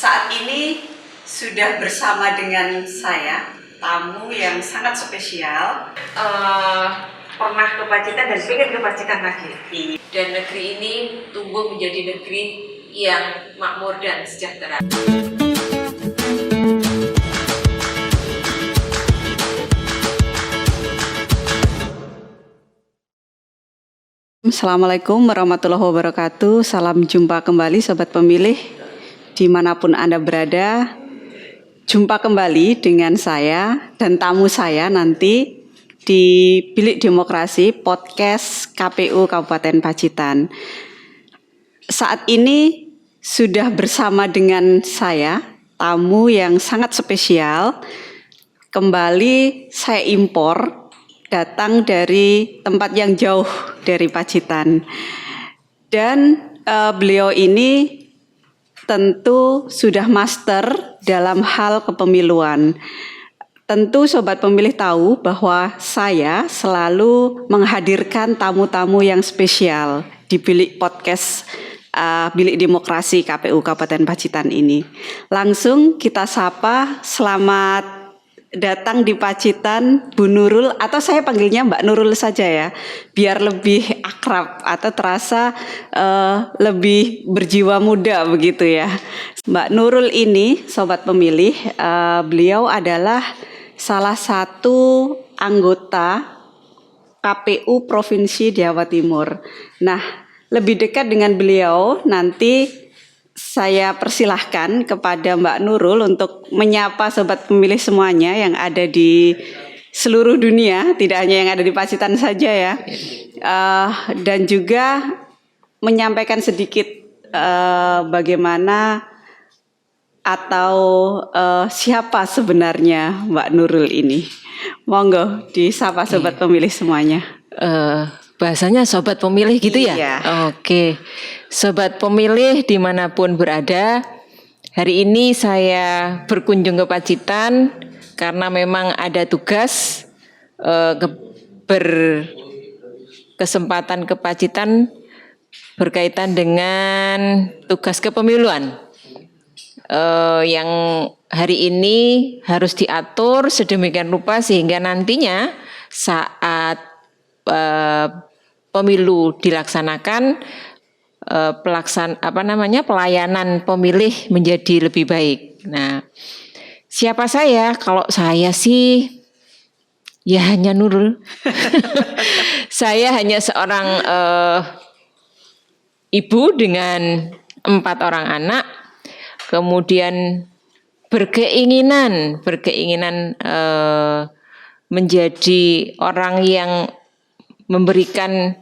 Saat ini sudah bersama dengan saya tamu yang sangat spesial. Pernah ke Pacitan dan pengen ke Pacitan lagi. Dan negeri ini tumbuh menjadi negeri yang makmur dan sejahtera. Assalamualaikum warahmatullahi wabarakatuh. Salam jumpa kembali Sobat Pemilih dimanapun Anda berada. Jumpa kembali dengan saya dan tamu saya nanti di Bilik Demokrasi Podcast KPU Kabupaten Pacitan. Saat ini sudah bersama dengan saya tamu yang sangat spesial. Kembali saya impor, datang dari tempat yang jauh dari Pacitan. Dan beliau ini tentu sudah master dalam hal kepemiluan. Tentu Sobat Pemilih tahu bahwa saya selalu menghadirkan tamu-tamu yang spesial di Bilik Podcast Bilik Demokrasi KPU Kabupaten Pacitan ini. Langsung kita sapa, selamat datang di Pacitan Bu Nurul, atau saya panggilnya Mbak Nurul saja ya, biar lebih akrab atau terasa lebih berjiwa muda begitu ya. Mbak Nurul ini Sobat Pemilih, beliau adalah salah satu anggota KPU Provinsi Jawa Timur. Nah, lebih dekat dengan beliau nanti saya persilahkan kepada Mbak Nurul untuk menyapa Sobat Pemilih semuanya yang ada di seluruh dunia, tidak hanya yang ada di Pacitan saja ya, dan juga menyampaikan sedikit bagaimana atau siapa sebenarnya Mbak Nurul ini. Monggo disapa Sobat Pemilih semuanya. Bahasanya Sobat Pemilih gitu ya? Iya. Oke. Sobat Pemilih dimanapun berada, hari ini saya berkunjung ke Pacitan karena memang ada tugas berkesempatan ke Pacitan berkaitan dengan tugas kepemiluan yang hari ini harus diatur sedemikian rupa sehingga nantinya saat pemilu dilaksanakan, pelayanan pemilih menjadi lebih baik. Nah, siapa saya? Kalau saya sih ya hanya Nurul. Saya hanya seorang ibu dengan 4 orang anak, kemudian berkeinginan menjadi orang yang memberikan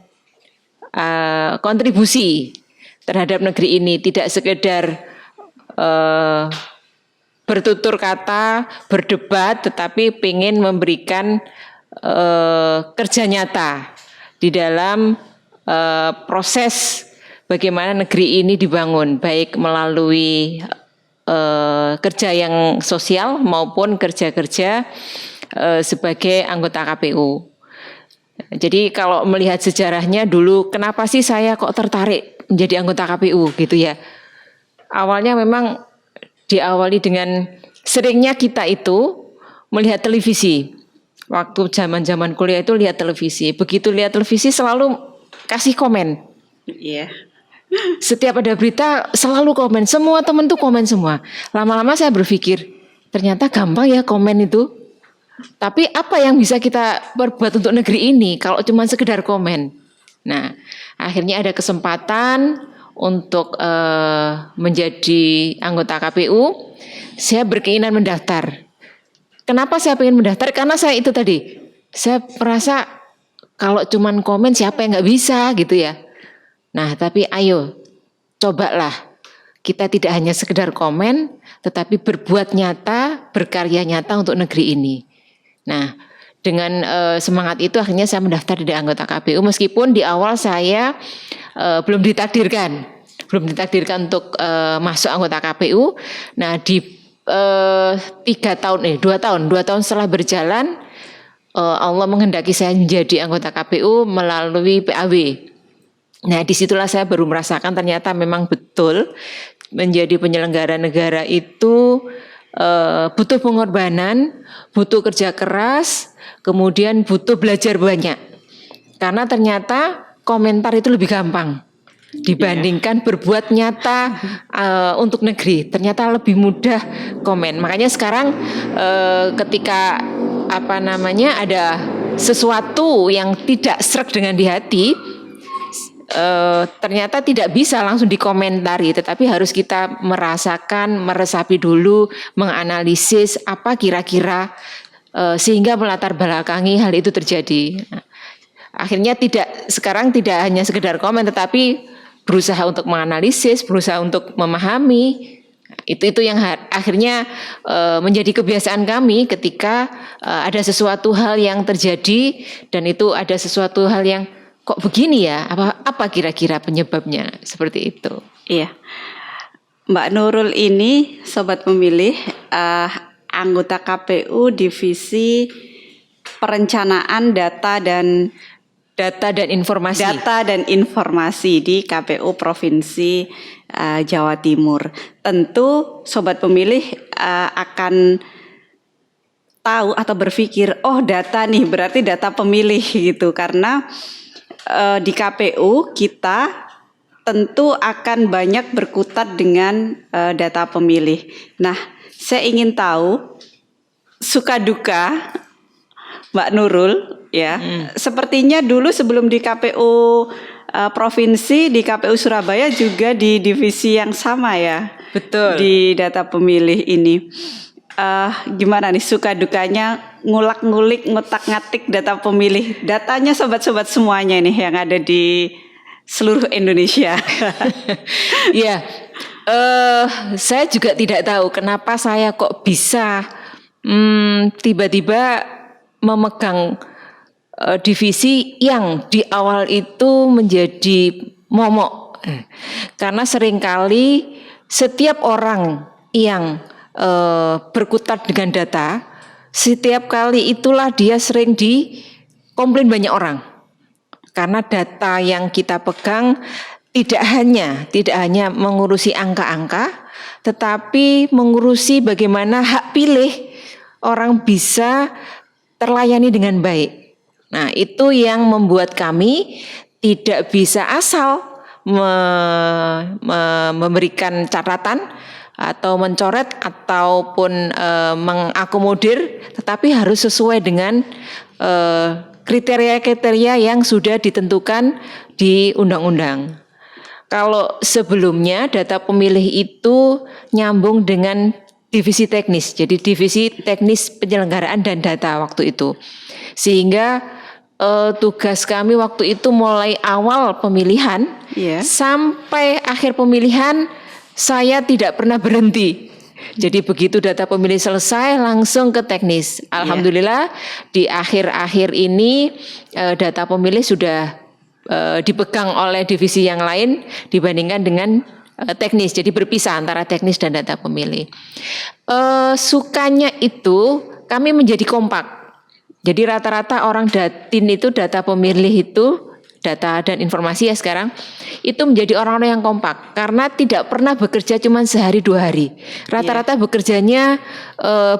kontribusi terhadap negeri ini, tidak sekedar bertutur kata, berdebat, tetapi ingin memberikan kerja nyata di dalam proses bagaimana negeri ini dibangun, baik melalui kerja yang sosial maupun kerja-kerja sebagai anggota KPU. Jadi kalau melihat sejarahnya dulu, kenapa sih saya kok tertarik menjadi anggota KPU gitu ya. Awalnya memang diawali dengan seringnya kita itu melihat televisi. Waktu zaman-zaman kuliah itu lihat televisi. Begitu lihat televisi selalu kasih komen. Iya. Setiap ada berita selalu komen. Semua teman tuh komen semua. Lama-lama saya berpikir, ternyata gampang ya komen itu. Tapi apa yang bisa kita perbuat untuk negeri ini kalau cuma sekedar komen? Nah, akhirnya ada kesempatan untuk menjadi anggota KPU. Saya berkeinginan mendaftar. Kenapa saya ingin mendaftar? Karena saya itu tadi, saya merasa kalau cuma komen siapa yang nggak bisa gitu ya. Nah, tapi ayo cobalah. Kita tidak hanya sekedar komen, tetapi berbuat nyata, berkarya nyata untuk negeri ini. Nah, dengan semangat itu akhirnya saya mendaftar jadi anggota KPU, meskipun di awal saya belum ditakdirkan untuk masuk anggota KPU. Nah, di 2 tahun setelah berjalan, Allah menghendaki saya menjadi anggota KPU melalui PAW. Nah, disitulah saya baru merasakan ternyata memang betul menjadi penyelenggara negara itu butuh pengorbanan, butuh kerja keras, kemudian butuh belajar banyak. Karena ternyata komentar itu lebih gampang dibandingkan berbuat nyata untuk negeri. Ternyata lebih mudah komen. Makanya sekarang ketika ada sesuatu yang tidak sreg dengan di hati, ternyata tidak bisa langsung dikomentari, tetapi harus kita merasakan, meresapi dulu, menganalisis apa kira-kira sehingga melatar belakangi hal itu terjadi. Nah, akhirnya sekarang tidak hanya sekedar komen, tetapi berusaha untuk menganalisis, berusaha untuk memahami. Itu yang akhirnya menjadi kebiasaan kami ketika ada sesuatu hal yang terjadi dan itu ada sesuatu hal yang kok begini ya? Apa kira-kira penyebabnya? Seperti itu. Iya. Mbak Nurul ini, sobat pemilih, anggota KPU Divisi Perencanaan Data dan Informasi di KPU Provinsi Jawa Timur. Tentu sobat pemilih akan tahu atau berpikir, oh data nih berarti data pemilih gitu, karena di KPU kita tentu akan banyak berkutat dengan data pemilih. Nah, saya ingin tahu suka duka Mbak Nurul ya. Sepertinya dulu sebelum di KPU provinsi, di KPU Surabaya juga di divisi yang sama ya. Betul. Di data pemilih ini. Gimana nih suka dukanya ngulak-ngulik, ngutak-ngatik data pemilih, datanya sobat-sobat semuanya nih yang ada di seluruh Indonesia. Ya, saya juga tidak tahu kenapa saya kok bisa tiba-tiba memegang divisi yang di awal itu menjadi momok, karena seringkali setiap orang yang berkutat dengan data, setiap kali itulah dia sering dikomplain banyak orang. Karena data yang kita pegang tidak hanya mengurusi angka-angka, tetapi mengurusi bagaimana hak pilih orang bisa terlayani dengan baik. Nah, itu yang membuat kami tidak bisa asal memberikan catatan atau mencoret ataupun mengakomodir, tetapi harus sesuai dengan kriteria-kriteria yang sudah ditentukan di undang-undang. Kalau sebelumnya data pemilih itu nyambung dengan divisi teknis, jadi divisi teknis penyelenggaraan dan data waktu itu. Sehingga tugas kami waktu itu mulai awal pemilihan sampai akhir pemilihan saya tidak pernah berhenti. Jadi begitu data pemilih selesai langsung ke teknis. Alhamdulillah di akhir-akhir ini data pemilih sudah dipegang oleh divisi yang lain dibandingkan dengan teknis. Jadi berpisah antara teknis dan data pemilih. Sukanya itu kami menjadi kompak. Jadi rata-rata orang datin itu data pemilih itu, data dan informasi ya sekarang, itu menjadi orang-orang yang kompak. Karena tidak pernah bekerja cuma sehari 2 hari. Rata-rata bekerjanya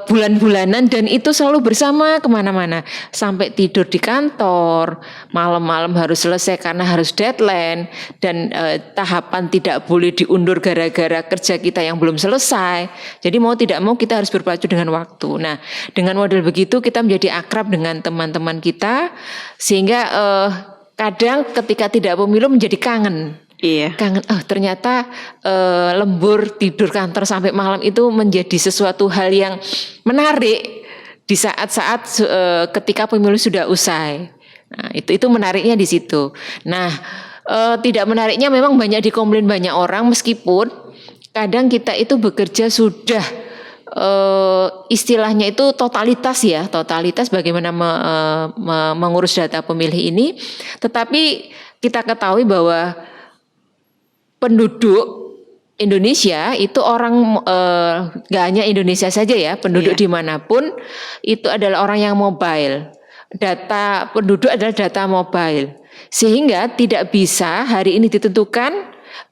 bulan-bulanan dan itu selalu bersama kemana-mana. Sampai tidur di kantor, malam-malam harus selesai karena harus deadline. Dan tahapan tidak boleh diundur gara-gara kerja kita yang belum selesai. Jadi mau tidak mau kita harus berpacu dengan waktu. Nah, dengan model begitu kita menjadi akrab dengan teman-teman kita. Sehingga kadang ketika tidak pemilu menjadi kangen. Kangen, ternyata lembur tidur kantor sampai malam itu menjadi sesuatu hal yang menarik di saat-saat ketika pemilu sudah usai. Nah, itu menariknya di situ. Nah, tidak menariknya memang banyak dikomplain banyak orang, meskipun kadang kita itu bekerja sudah istilahnya itu totalitas bagaimana mengurus data pemilih ini, tetapi kita ketahui bahwa penduduk Indonesia itu orang gak hanya Indonesia saja ya, penduduk dimanapun itu adalah orang yang mobile. Data penduduk adalah data mobile, sehingga tidak bisa hari ini ditentukan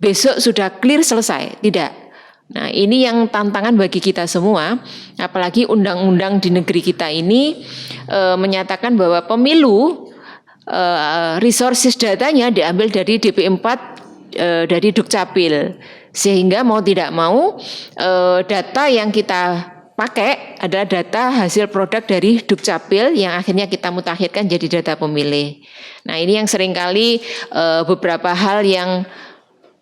besok sudah clear selesai, tidak. Nah, ini yang tantangan bagi kita semua, apalagi undang-undang di negeri kita ini menyatakan bahwa pemilu resources datanya diambil dari DP4 dari Dukcapil. Sehingga mau tidak mau data yang kita pakai adalah data hasil produk dari Dukcapil yang akhirnya kita mutakhirkan jadi data pemilih. Nah, ini yang seringkali beberapa hal yang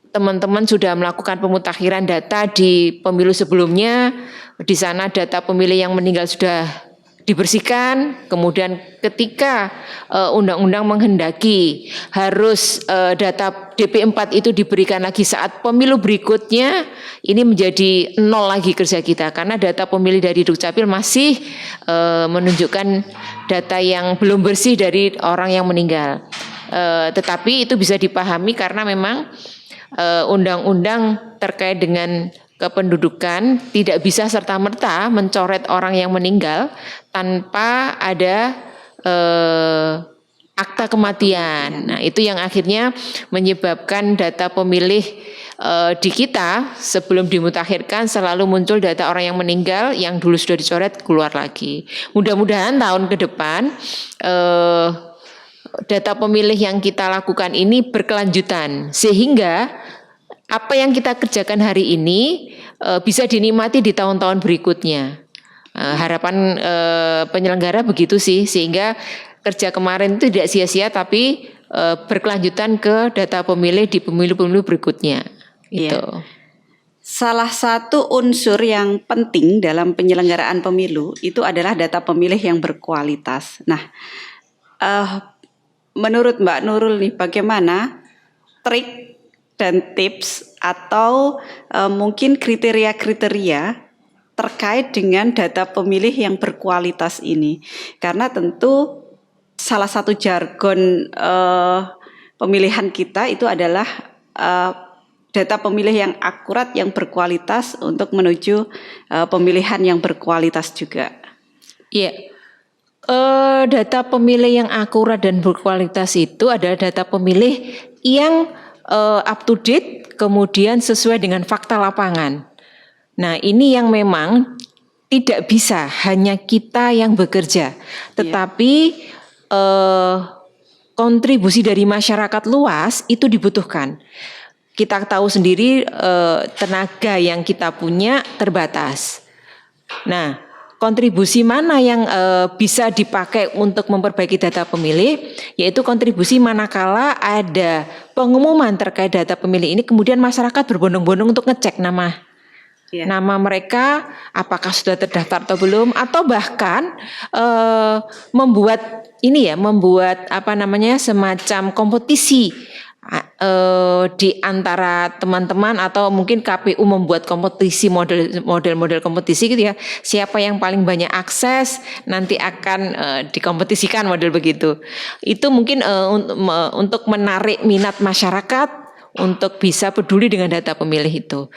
teman-teman sudah melakukan pemutakhiran data di pemilu sebelumnya, di sana data pemilih yang meninggal sudah dibersihkan, kemudian ketika undang-undang menghendaki harus data DP4 itu diberikan lagi saat pemilu berikutnya, ini menjadi nol lagi kerja kita karena data pemilih dari Dukcapil masih menunjukkan data yang belum bersih dari orang yang meninggal. Tetapi itu bisa dipahami karena memang undang-undang terkait dengan kependudukan tidak bisa serta-merta mencoret orang yang meninggal tanpa ada akta kematian. Nah, itu yang akhirnya menyebabkan data pemilih di kita sebelum dimutakhirkan selalu muncul data orang yang meninggal yang dulu sudah dicoret keluar lagi. Mudah-mudahan tahun ke depan data pemilih yang kita lakukan ini berkelanjutan sehingga apa yang kita kerjakan hari ini bisa dinikmati di tahun-tahun berikutnya. Harapan penyelenggara begitu sih, sehingga kerja kemarin itu tidak sia-sia tapi berkelanjutan ke data pemilih di pemilu-pemilu berikutnya. Itu. Salah satu unsur yang penting dalam penyelenggaraan pemilu itu adalah data pemilih yang berkualitas. Nah, menurut Mbak Nurul nih, bagaimana trik dan tips atau mungkin kriteria-kriteria terkait dengan data pemilih yang berkualitas ini? Karena tentu salah satu jargon pemilihan kita itu adalah data pemilih yang akurat, yang berkualitas untuk menuju pemilihan yang berkualitas juga. Iya. Data pemilih yang akurat dan berkualitas itu adalah data pemilih yang up to date, kemudian sesuai dengan fakta lapangan. Nah, ini yang memang tidak bisa hanya kita yang bekerja, tetapi kontribusi dari masyarakat luas itu dibutuhkan. Kita tahu sendiri tenaga yang kita punya terbatas. Nah, kontribusi mana yang bisa dipakai untuk memperbaiki data pemilih, yaitu kontribusi manakala ada pengumuman terkait data pemilih ini, kemudian masyarakat berbondong-bondong untuk ngecek nama mereka, apakah sudah terdaftar atau belum, atau bahkan membuat semacam kompetisi di antara teman-teman, atau mungkin KPU membuat kompetisi model kompetisi gitu ya. Siapa yang paling banyak akses nanti akan dikompetisikan model begitu. Itu mungkin untuk menarik minat masyarakat untuk bisa peduli dengan data pemilih itu.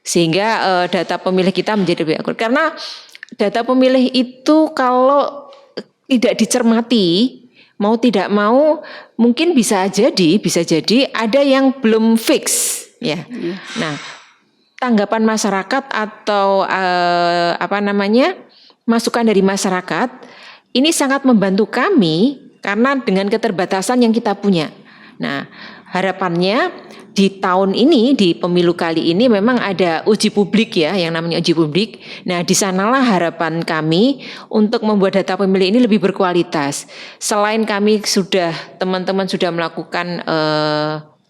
Sehingga data pemilih kita menjadi lebih akurat. Karena data pemilih itu kalau tidak dicermati, mau tidak mau mungkin bisa jadi ada yang belum fix ya. Nah, tanggapan masyarakat atau masukan dari masyarakat ini sangat membantu kami karena dengan keterbatasan yang kita punya. Nah, harapannya di tahun ini, di pemilu kali ini memang ada uji publik ya, yang namanya uji publik. Nah, di sanalah harapan kami untuk membuat data pemilih ini lebih berkualitas. Selain kami teman-teman sudah melakukan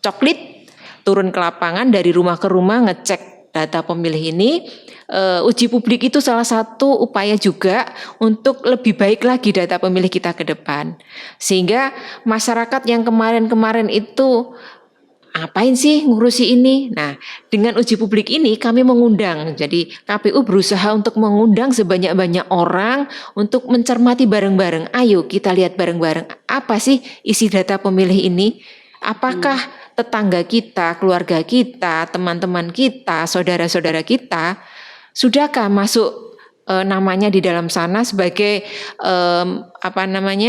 coklit, turun ke lapangan dari rumah ke rumah ngecek data pemilih ini, uji publik itu salah satu upaya juga untuk lebih baik lagi data pemilih kita ke depan. Sehingga masyarakat yang kemarin-kemarin itu ngapain sih ngurusi ini? Nah, dengan uji publik ini kami mengundang. Jadi KPU berusaha untuk mengundang sebanyak-banyak orang untuk mencermati bareng-bareng. Ayo kita lihat bareng-bareng apa sih isi data pemilih ini? Apakah tetangga kita, keluarga kita, teman-teman kita, saudara-saudara kita sudahkah masuk namanya di dalam sana sebagai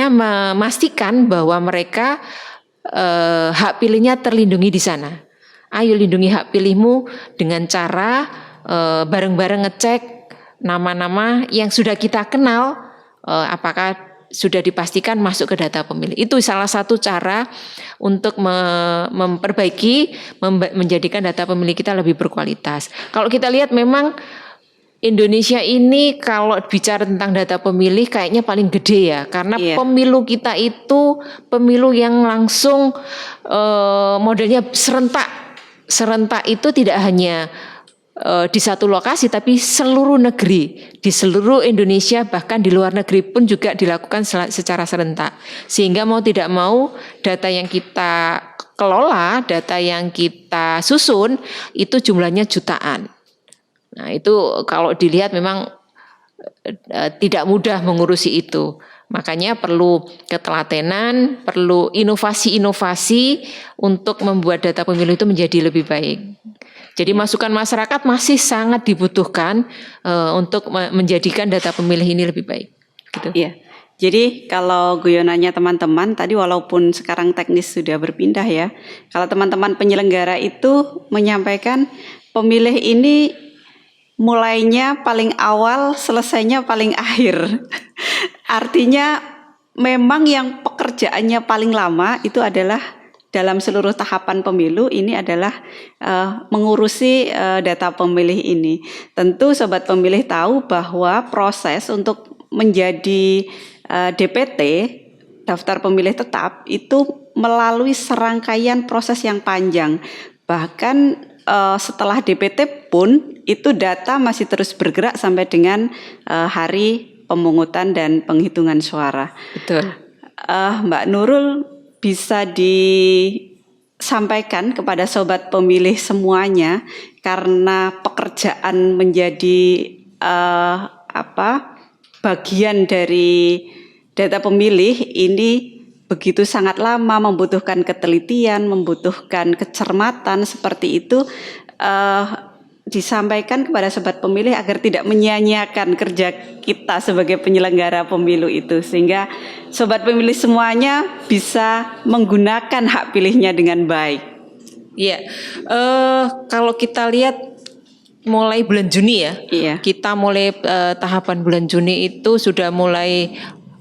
memastikan bahwa mereka hak pilihnya terlindungi di sana. Ayo lindungi hak pilihmu dengan cara bareng-bareng ngecek nama-nama yang sudah kita kenal, apakah sudah dipastikan masuk ke data pemilih. Itu salah satu cara untuk memperbaiki, menjadikan data pemilih kita lebih berkualitas. Kalau kita lihat memang Indonesia ini kalau bicara tentang data pemilih kayaknya paling gede ya, karena pemilu kita itu pemilu yang langsung modelnya serentak. Serentak itu tidak hanya di satu lokasi tapi seluruh negeri, di seluruh Indonesia, bahkan di luar negeri pun juga dilakukan secara serentak. Sehingga mau tidak mau data yang kita kelola, data yang kita susun itu jumlahnya jutaan. Nah, itu kalau dilihat memang tidak mudah mengurusi itu. Makanya perlu ketelatenan, perlu inovasi-inovasi untuk membuat data pemilu itu menjadi lebih baik. Jadi masukan masyarakat masih sangat dibutuhkan untuk menjadikan data pemilih ini lebih baik. Gitu. Iya. Jadi kalau guyonannya teman-teman tadi walaupun sekarang teknis sudah berpindah ya, kalau teman-teman penyelenggara itu menyampaikan pemilih ini mulainya paling awal, selesainya paling akhir. Artinya memang yang pekerjaannya paling lama itu adalah dalam seluruh tahapan pemilu ini adalah mengurusi data pemilih ini. Tentu sobat pemilih tahu bahwa proses untuk menjadi DPT, daftar pemilih tetap, itu melalui serangkaian proses yang panjang. Bahkan setelah DPT pun itu data masih terus bergerak sampai dengan hari pemungutan dan penghitungan suara. Betul. Mbak Nurul bisa disampaikan kepada sobat pemilih semuanya karena pekerjaan menjadi bagian dari data pemilih ini begitu sangat lama, membutuhkan ketelitian, membutuhkan kecermatan seperti itu, disampaikan kepada sobat pemilih agar tidak menyia-nyiakan kerja kita sebagai penyelenggara pemilu itu, sehingga sobat pemilih semuanya bisa menggunakan hak pilihnya dengan baik. Iya, kalau kita lihat mulai bulan Juni ya, kita mulai tahapan bulan Juni itu sudah mulai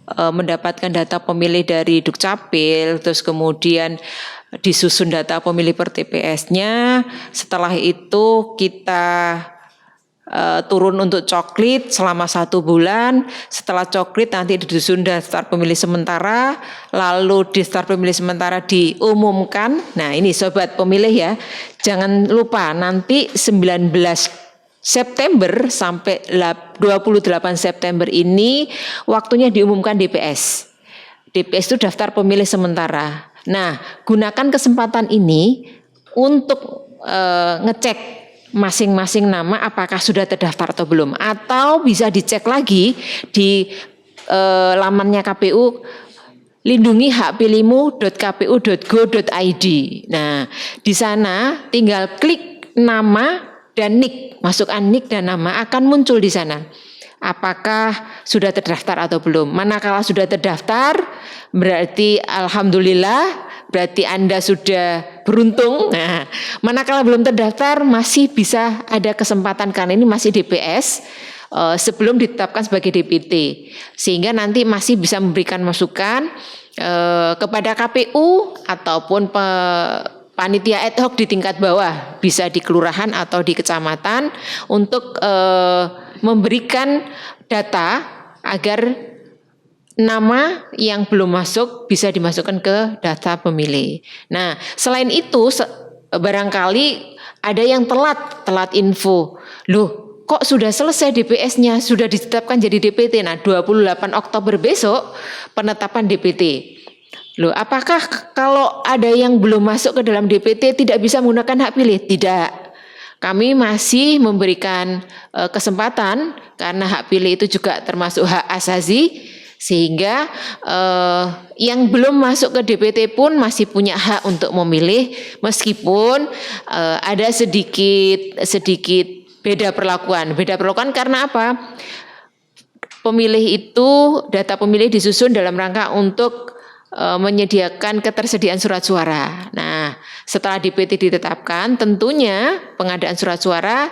mendapatkan data pemilih dari Dukcapil, terus kemudian disusun data pemilih per TPS-nya. Setelah itu kita turun untuk coklit selama 1 bulan. Setelah coklit nanti disusun daftar pemilih sementara, lalu daftar pemilih sementara diumumkan. Nah, ini sobat pemilih ya, jangan lupa nanti 19 September sampai 28 September ini waktunya diumumkan DPS. DPS itu daftar pemilih sementara. Nah, gunakan kesempatan ini untuk ngecek masing-masing nama apakah sudah terdaftar atau belum. Atau bisa dicek lagi di lamannya KPU, lindungihakpilihmu.kpu.go.id. Nah, di sana tinggal klik nama dan NIK, masukkan NIK dan nama, akan muncul di sana. Apakah sudah terdaftar atau belum? Manakala sudah terdaftar, berarti alhamdulillah, berarti Anda sudah beruntung. Nah, manakala belum terdaftar, masih bisa ada kesempatan karena ini masih DPS sebelum ditetapkan sebagai DPT, sehingga nanti masih bisa memberikan masukan kepada KPU ataupun panitia ad hoc di tingkat bawah, bisa di kelurahan atau di kecamatan, untuk memberikan data agar nama yang belum masuk bisa dimasukkan ke data pemilih. Nah, selain itu barangkali ada yang telat info. Loh, kok sudah selesai DPS-nya, sudah ditetapkan jadi DPT. Nah, 28 Oktober besok penetapan DPT. Loh, apakah kalau ada yang belum masuk ke dalam DPT tidak bisa menggunakan hak pilih? Tidak. Kami masih memberikan kesempatan karena hak pilih itu juga termasuk hak asasi, sehingga yang belum masuk ke DPT pun masih punya hak untuk memilih, meskipun ada sedikit beda perlakuan. Beda perlakuan karena apa? Pemilih itu, data pemilih disusun dalam rangka untuk menyediakan ketersediaan surat suara. Nah, setelah DPT ditetapkan, tentunya pengadaan surat suara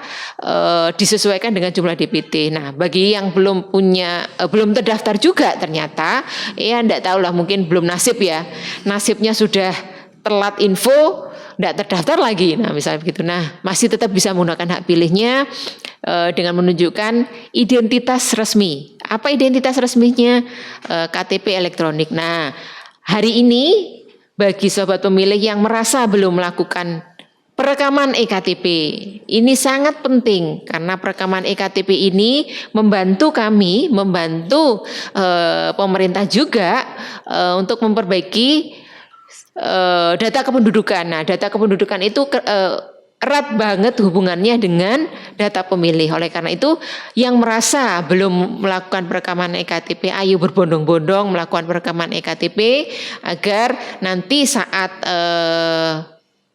disesuaikan dengan jumlah DPT. Nah, bagi yang belum punya, belum terdaftar juga ternyata, ya enggak tahulah, mungkin belum nasib ya. Nasibnya sudah telat info, enggak terdaftar lagi. Nah, misalnya begitu. Nah, masih tetap bisa menggunakan hak pilihnya dengan menunjukkan identitas resmi. Apa identitas resminya? KTP elektronik. Nah, hari ini bagi sobat pemilih yang merasa belum melakukan perekaman eKTP, ini sangat penting karena perekaman eKTP ini membantu kami, membantu pemerintah juga untuk memperbaiki data kependudukan. Nah, data kependudukan itu erat banget hubungannya dengan data pemilih. Oleh karena itu, yang merasa belum melakukan perekaman eKTP, ayo berbondong-bondong melakukan perekaman eKTP agar nanti saat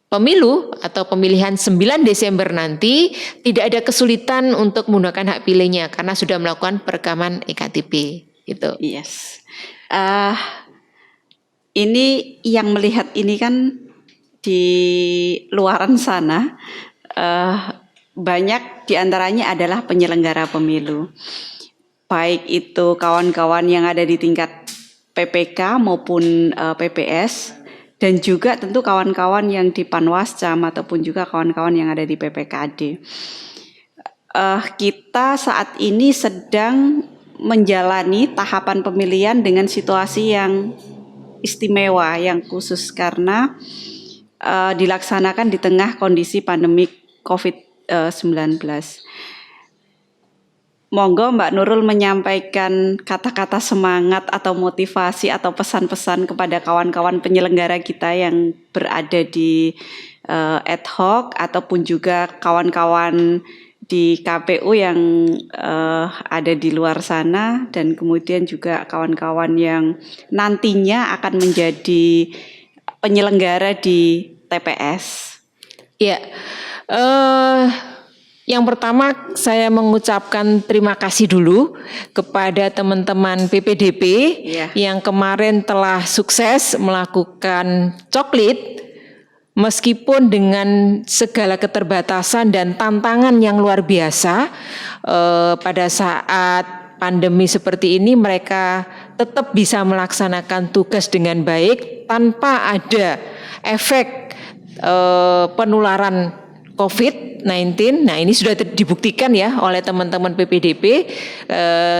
pemilu atau pemilihan 9 Desember nanti tidak ada kesulitan untuk menggunakan hak pilihnya karena sudah melakukan perekaman eKTP. Gitu. Yes. Ini yang melihat ini kan di luaran sana banyak diantaranya adalah penyelenggara pemilu, baik itu kawan-kawan yang ada di tingkat PPK maupun PPS, dan juga tentu kawan-kawan yang di Panwascam ataupun juga kawan-kawan yang ada di PPKD. Kita saat ini sedang menjalani tahapan pemilihan dengan situasi yang istimewa, yang khusus karena dilaksanakan di tengah kondisi pandemi COVID-19. Monggo Mbak Nurul menyampaikan kata-kata semangat atau motivasi atau pesan-pesan kepada kawan-kawan penyelenggara kita yang berada di ad hoc ataupun juga kawan-kawan di KPU yang ada di luar sana, dan kemudian juga kawan-kawan yang nantinya akan menjadi penyelenggara di TPS. Ya, yang pertama saya mengucapkan terima kasih dulu kepada teman-teman PPDP yang kemarin telah sukses melakukan coklit meskipun dengan segala keterbatasan dan tantangan yang luar biasa. Pada saat pandemi seperti ini mereka tetap bisa melaksanakan tugas dengan baik tanpa ada efek penularan COVID-19. Nah, ini sudah dibuktikan ya oleh teman-teman PPDP.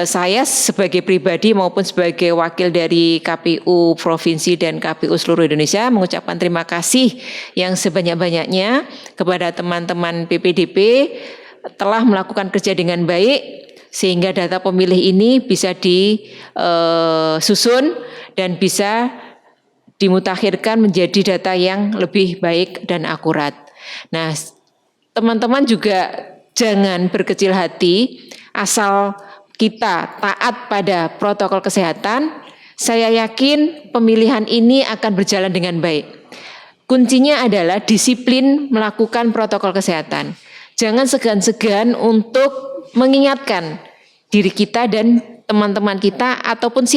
Saya sebagai pribadi maupun sebagai wakil dari KPU Provinsi dan KPU seluruh Indonesia mengucapkan terima kasih yang sebanyak-banyaknya kepada teman-teman PPDP telah melakukan kerja dengan baik sehingga data pemilih ini bisa disusun dan bisa dimutakhirkan menjadi data yang lebih baik dan akurat. Nah, teman-teman juga jangan berkecil hati, asal kita taat pada protokol kesehatan, saya yakin pemilihan ini akan berjalan dengan baik. Kuncinya adalah disiplin melakukan protokol kesehatan. Jangan segan-segan untuk mengingatkan diri kita dan teman-teman kita ataupun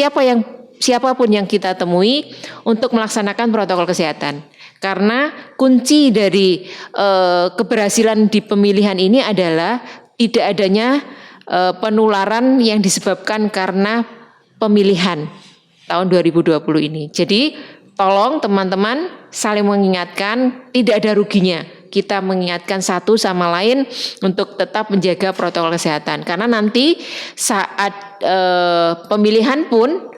siapapun yang kita temui untuk melaksanakan protokol kesehatan. Karena kunci dari keberhasilan di pemilihan ini adalah tidak adanya penularan yang disebabkan karena pemilihan tahun 2020 ini. Jadi tolong teman-teman saling mengingatkan, tidak ada ruginya kita mengingatkan satu sama lain untuk tetap menjaga protokol kesehatan. Karena nanti saat pemilihan pun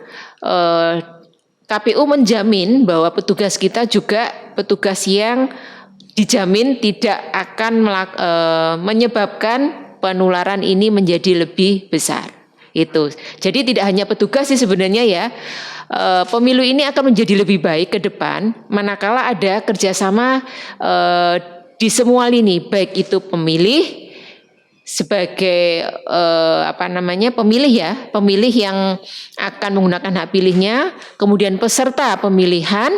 KPU menjamin bahwa petugas kita juga petugas yang dijamin tidak akan menyebabkan penularan ini menjadi lebih besar. Itu. Jadi tidak hanya petugas sih sebenarnya ya. Pemilu ini akan menjadi lebih baik ke depan manakala ada kerjasama di semua lini, baik itu pemilih sebagai pemilih yang akan menggunakan hak pilihnya, kemudian peserta pemilihan,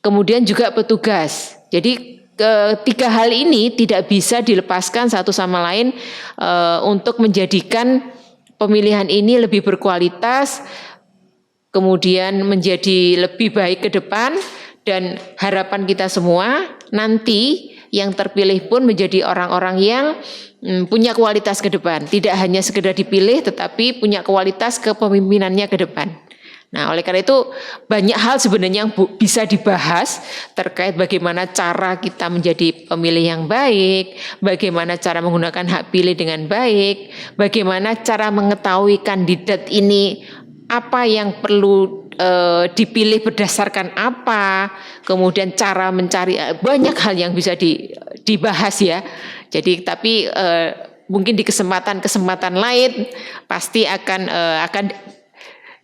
kemudian juga petugas. Jadi ketiga hal ini tidak bisa dilepaskan satu sama lain untuk menjadikan pemilihan ini lebih berkualitas, kemudian menjadi lebih baik ke depan, dan harapan kita semua nanti yang terpilih pun menjadi orang-orang yang punya kualitas ke depan, tidak hanya sekedar dipilih tetapi punya kualitas kepemimpinannya ke depan. Nah, oleh karena itu banyak hal sebenarnya yang bisa dibahas terkait bagaimana cara kita menjadi pemilih yang baik, bagaimana cara menggunakan hak pilih dengan baik, bagaimana cara mengetahui kandidat ini apa yang perlu dipilih berdasarkan apa, kemudian cara mencari, banyak hal yang bisa dibahas ya. Jadi tapi mungkin di kesempatan lain pasti akan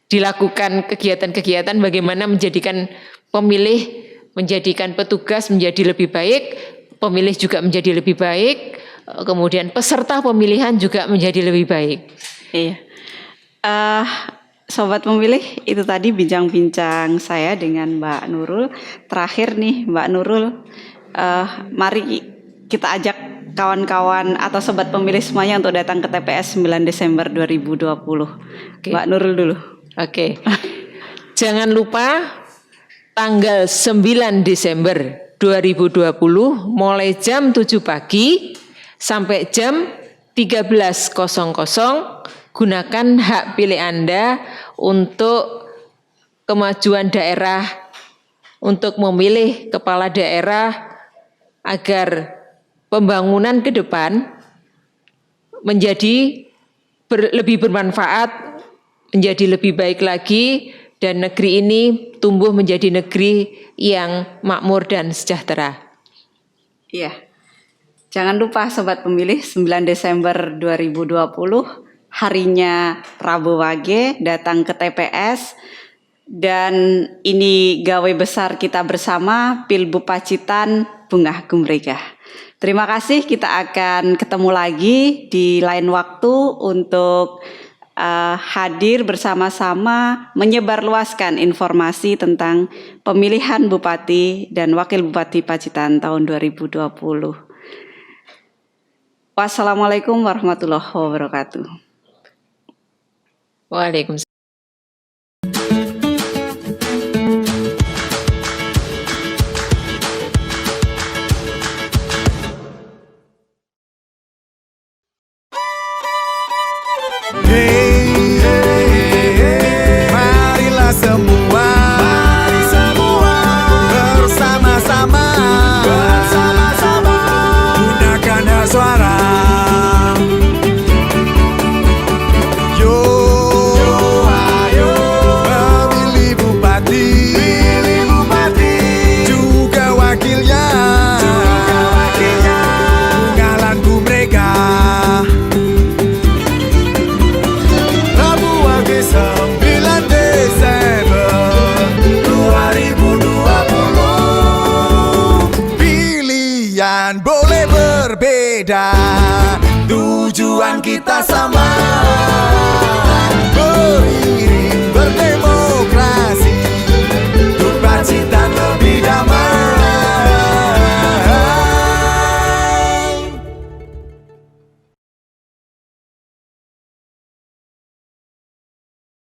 dilakukan kegiatan-kegiatan bagaimana menjadikan pemilih, menjadikan petugas menjadi lebih baik, pemilih juga menjadi lebih baik, kemudian peserta pemilihan juga menjadi lebih baik. Iya. Sobat pemilih, itu tadi bincang-bincang saya dengan Mbak Nurul. Terakhir nih Mbak Nurul, mari kita ajak kawan-kawan atau sobat pemilih semuanya untuk datang ke TPS 9 Desember 2020. Okay. Mbak Nurul dulu. Oke. Jangan lupa tanggal 9 Desember 2020 mulai jam 7 pagi sampai jam 13.00 gunakan hak pilih Anda untuk kemajuan daerah, untuk memilih kepala daerah agar pembangunan ke depan menjadi lebih bermanfaat, menjadi lebih baik lagi, dan negeri ini tumbuh menjadi negeri yang makmur dan sejahtera. Iya. Jangan lupa sobat pemilih, 9 Desember 2020 harinya Rabu Wage, datang ke TPS, dan ini gawe besar kita bersama Pilbu Pacitan Bungah Gumrega. Terima kasih, kita akan ketemu lagi di lain waktu untuk hadir bersama-sama menyebarluaskan informasi tentang pemilihan Bupati dan Wakil Bupati Pacitan tahun 2020. Wassalamualaikum warahmatullahi wabarakatuh. Waalaikumsalam. Marilah semua bersama-sama gunakan hak suara. Yo, ayo memilih bupati, juga wakilnya, Bungah Gumrega. Rabu Wage 9 Desember 2020. Pilihan boleh berbeda, tujuan kita sama.